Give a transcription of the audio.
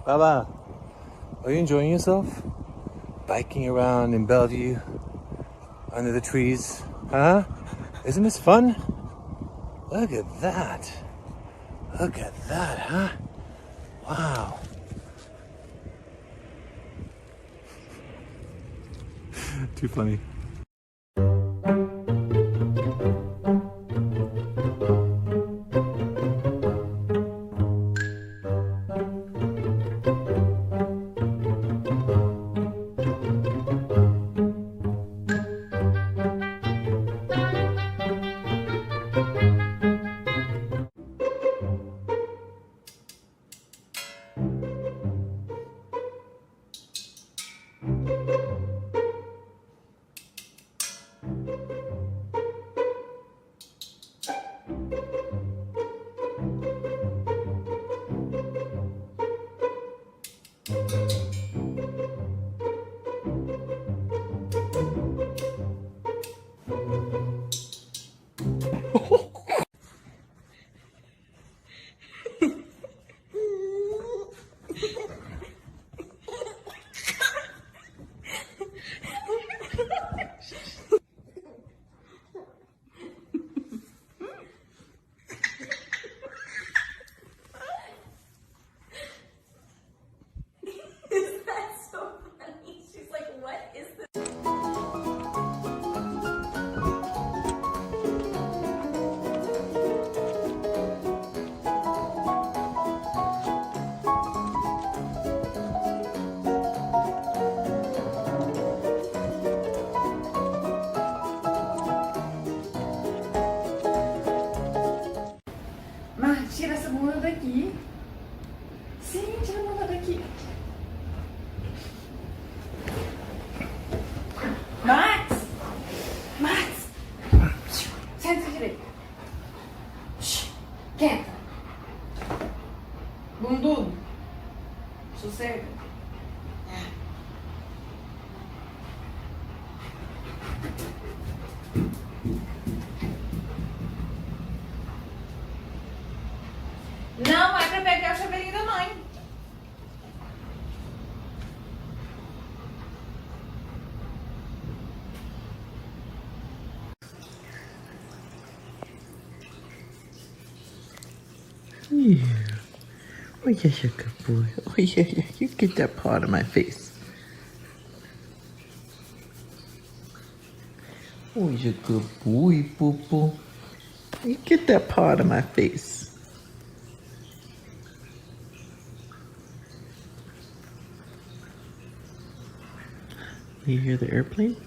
Baba, are you enjoying yourself? Biking around in Bellevue under the trees, huh? Isn't this fun? Look at that. Look at that, huh? Wow. Too funny. Tira essa bunda daqui. Sim, tira a bunda daqui. Max! Max! Senta direito. Quieta. Bundudo. Sossega. Não é pra pegar o chaveirinho da mãe. Yeah. Oh, yes, you're a good boy. Oh, yeah, yeah. You get that part of my face. Oh, you're a good boy, boo boo. You get that part of my face. You hear the airplane?